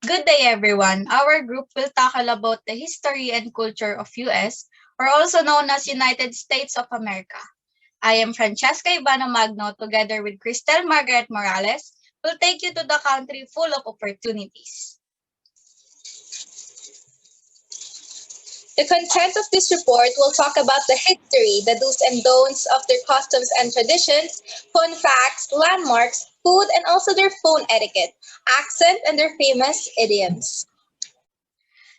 Good day, everyone. Our group will tackle about the history and culture of US, or also known as United States of America. I am Francheska Magno, together with Krystelle Margaret Morales, will take you to the country full of opportunities. The content of this report will talk about the history, the do's and don'ts of their customs and traditions, fun facts, landmarks, food, and also their phone etiquette, accent, and their famous idioms.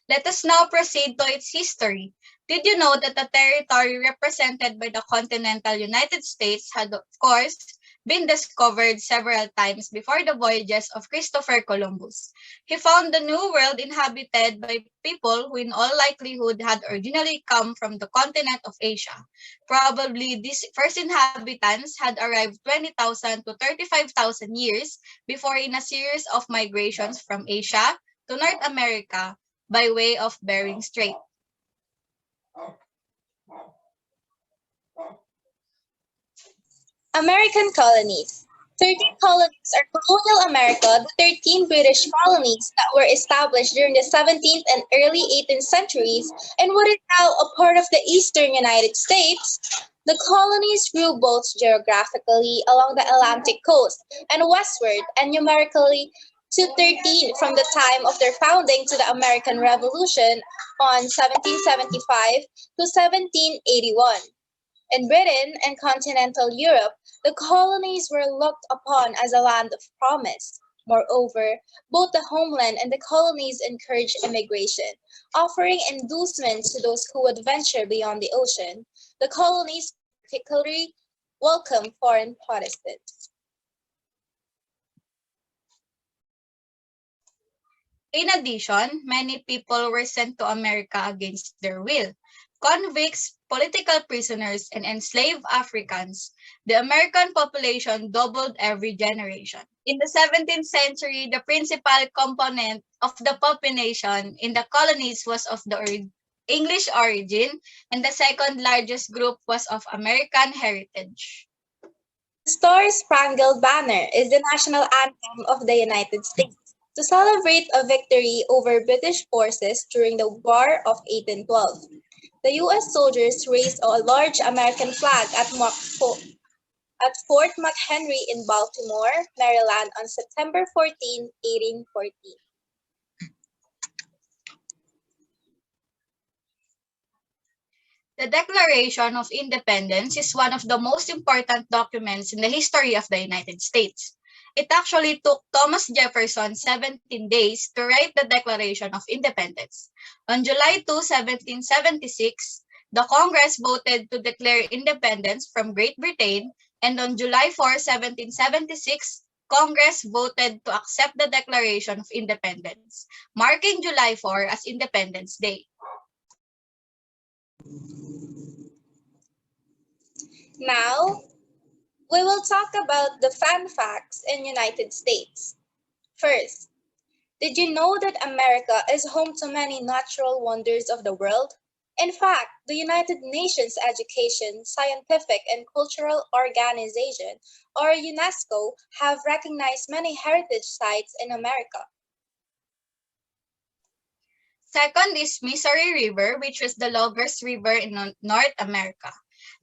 Let us now proceed to its history. Did you know that the territory represented by the continental United States had, of course, been discovered several times before the voyages of Christopher Columbus? He found the New World inhabited by people who, in all likelihood, had originally come from the continent of Asia. Probably these first inhabitants had arrived 20,000 to 35,000 years before in a series of migrations from Asia to North America by way of Bering Strait. American colonies. 13 colonies are colonial America, the 13 British colonies that were established during the 17th and early 18th centuries, and what is now a part of the eastern United States. The colonies grew both geographically along the Atlantic coast and westward, and numerically to 13 from the time of their founding to the American Revolution on 1775 to 1781. In Britain and continental Europe, the colonies were looked upon as a land of promise. Moreover, both the homeland and the colonies encouraged immigration, offering inducements to those who would venture beyond the ocean. The colonies particularly welcomed foreign Protestants. In addition, many people were sent to America against their will. Convicts, political prisoners, and enslaved Africans, the American population doubled every generation. In the 17th century, the principal component of the population in the colonies was of the English origin, and the second largest group was of American heritage. The Star Spangled Banner is the national anthem of the United States to celebrate a victory over British forces during the War of 1812. The U.S. soldiers raised a large American flag at Fort McHenry in Baltimore, Maryland on September 14, 1814. The Declaration of Independence is one of the most important documents in the history of the United States. It actually took Thomas Jefferson 17 days to write the Declaration of Independence. On July 2, 1776, the Congress voted to declare independence from Great Britain, and on July 4, 1776, Congress voted to accept the Declaration of Independence, marking July 4 as Independence Day. Now, we will talk about the fun facts in United States. First, did you know that America is home to many natural wonders of the world? In fact, the United Nations Education, Scientific and Cultural Organization, or UNESCO, have recognized many heritage sites in America. Second is Missouri River, which is the longest river in North America.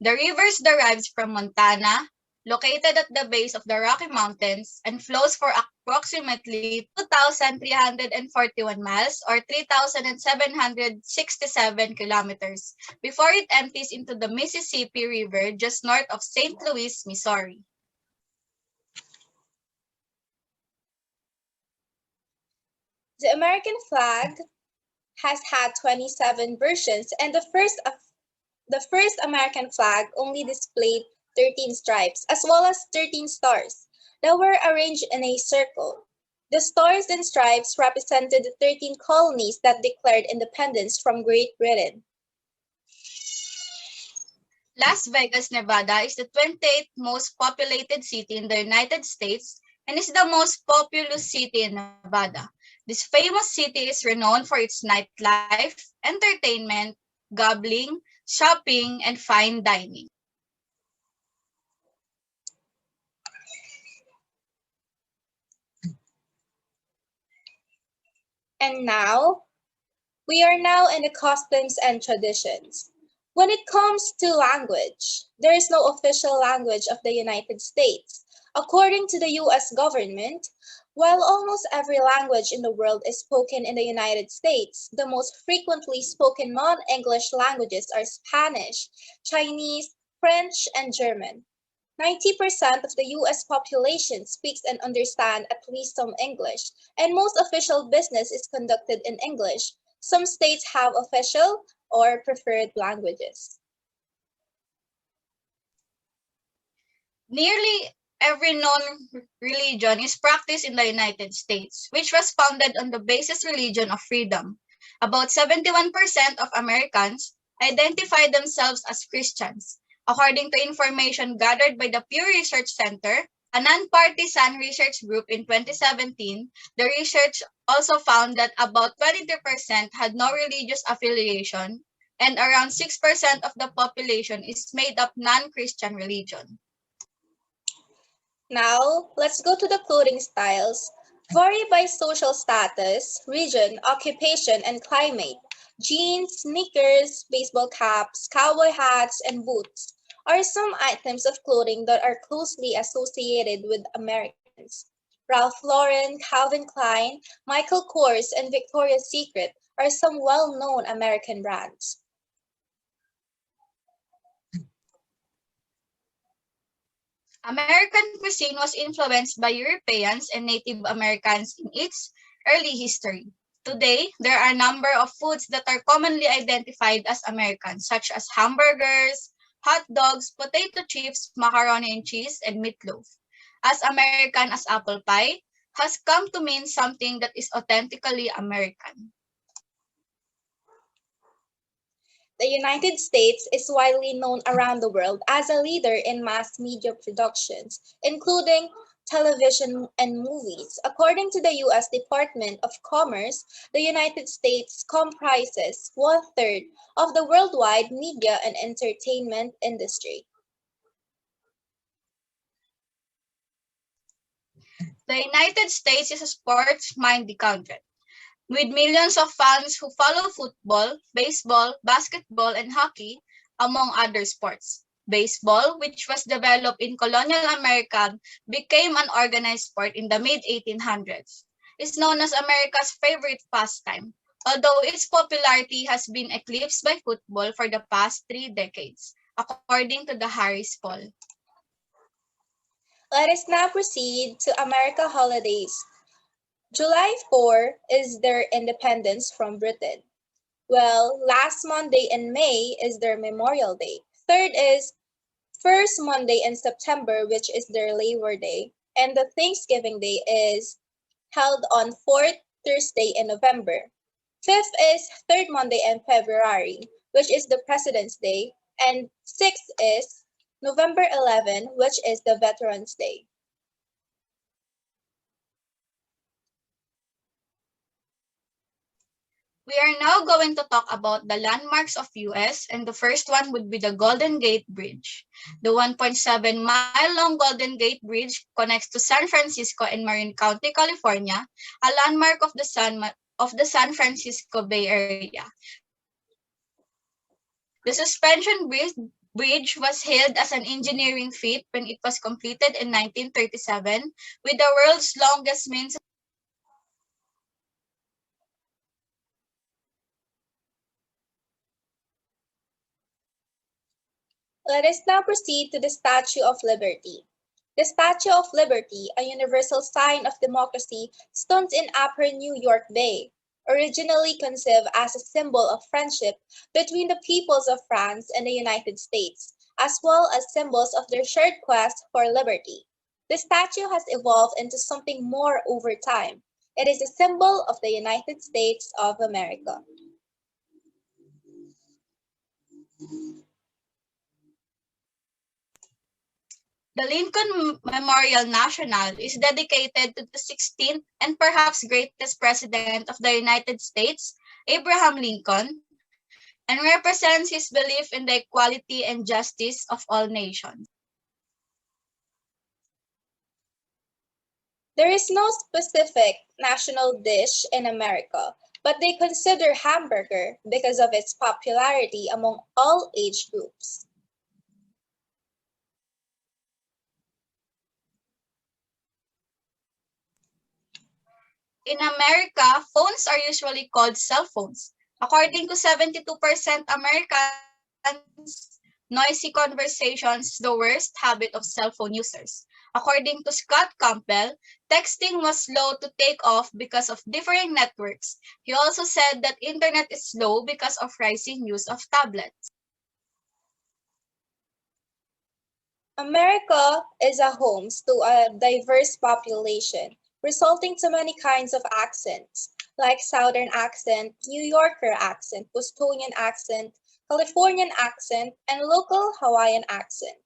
The river derives from Montana, located at the base of the Rocky Mountains, and flows for approximately 2,341 miles or 3,767 kilometers before it empties into the Mississippi River just north of St. Louis, Missouri. The American flag has had 27 versions, and the first American flag only displayed 13 stripes, as well as 13 stars that were arranged in a circle. The stars and stripes represented the 13 colonies that declared independence from Great Britain. Las Vegas, Nevada is the 28th most populated city in the United States and is the most populous city in Nevada. This famous city is renowned for its nightlife, entertainment, gambling, shopping, and fine dining. And now, we are now in the customs and traditions. When it comes to language, there is no official language of the United States. According to the US government, while almost every language in the world is spoken in the United States, the most frequently spoken non-English languages are Spanish, Chinese, French, and German. 90% of the US population speaks and understands at least some English, and most official business is conducted in English. Some states have official or preferred languages. Nearly every known religion is practiced in the United States, which was founded on the basis religion of freedom. About 71% of Americans identify themselves as Christians. According to information gathered by the Pew Research Center, a nonpartisan research group in 2017, the research also found that about 23% had no religious affiliation, and around 6% of the population is made up non-Christian religion. Now, let's go to the clothing styles. Vary by social status, region, occupation, and climate. Jeans, sneakers, baseball caps, cowboy hats, and boots are some items of clothing that are closely associated with Americans. Ralph Lauren, Calvin Klein, Michael Kors, and Victoria's Secret are some well-known American brands. American cuisine was influenced by Europeans and Native Americans in its early history. Today, there are a number of foods that are commonly identified as American, such as hamburgers, hot dogs, potato chips, macaroni and cheese, and meatloaf. As American as apple pie has come to mean something that is authentically American. The United States is widely known around the world as a leader in mass media productions, including television and movies. According to the U.S. Department of Commerce, the United States comprises one-third of the worldwide media and entertainment industry. The United States is a sports-minded country, with millions of fans who follow football, baseball, basketball, and hockey, among other sports. Baseball, which was developed in colonial America, became an organized sport in the mid-1800s. It's known as America's favorite pastime, although its popularity has been eclipsed by football for the past 3 decades, according to the Harris poll. Let us now proceed to America holidays. July 4 is their independence from Britain. Well, last Monday in May is their Memorial Day. Third is first Monday in September, which is their Labor Day. And the Thanksgiving Day is held on fourth Thursday in November. Fifth is third Monday in February, which is the President's Day. And sixth is November 11, which is the Veterans Day. We are now going to talk about the landmarks of US, and the first one would be the Golden Gate Bridge. The 1.7-mile-long Golden Gate Bridge connects to San Francisco and Marin County, California, a landmark of the San Francisco Bay Area. The bridge was hailed as an engineering feat when it was completed in 1937, with the world's longest means. Let us now proceed to the Statue of Liberty. The Statue of Liberty, a universal sign of democracy, stands in Upper New York Bay. Originally conceived as a symbol of friendship between the peoples of France and the United States, as well as symbols of their shared quest for liberty. The statue has evolved into something more over time. It is a symbol of the United States of America. The Lincoln Memorial National is dedicated to the 16th and perhaps greatest president of the United States, Abraham Lincoln, and represents his belief in the equality and justice of all nations. There is no specific national dish in America, but they consider hamburger because of its popularity among all age groups. In America, phones are usually called cell phones. According to 72% Americans, noisy conversations is the worst habit of cell phone users. According to Scott Campbell, texting was slow to take off because of differing networks. He also said that internet is slow because of rising use of tablets. America is a home to a diverse population, resulting to many kinds of accents, like Southern accent, New Yorker accent, Bostonian accent, Californian accent, and local Hawaiian accent.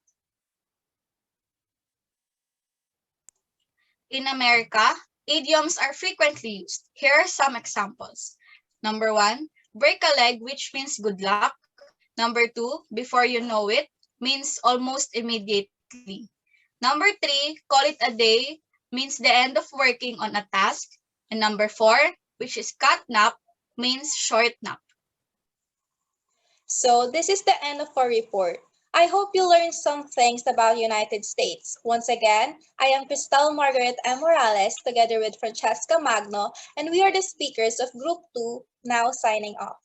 In America, idioms are frequently used. Here are some examples. Number one, break a leg, which means good luck. Number two, before you know it, means almost immediately. Number three, call it a day, means the end of working on a task. And number four, which is cat nap, means short nap. So this is the end of our report. I hope you learned some things about United States. Once again, I am Krystelle Margaret M. Morales together with Francheska Magno, and we are the speakers of Group 2, now signing off.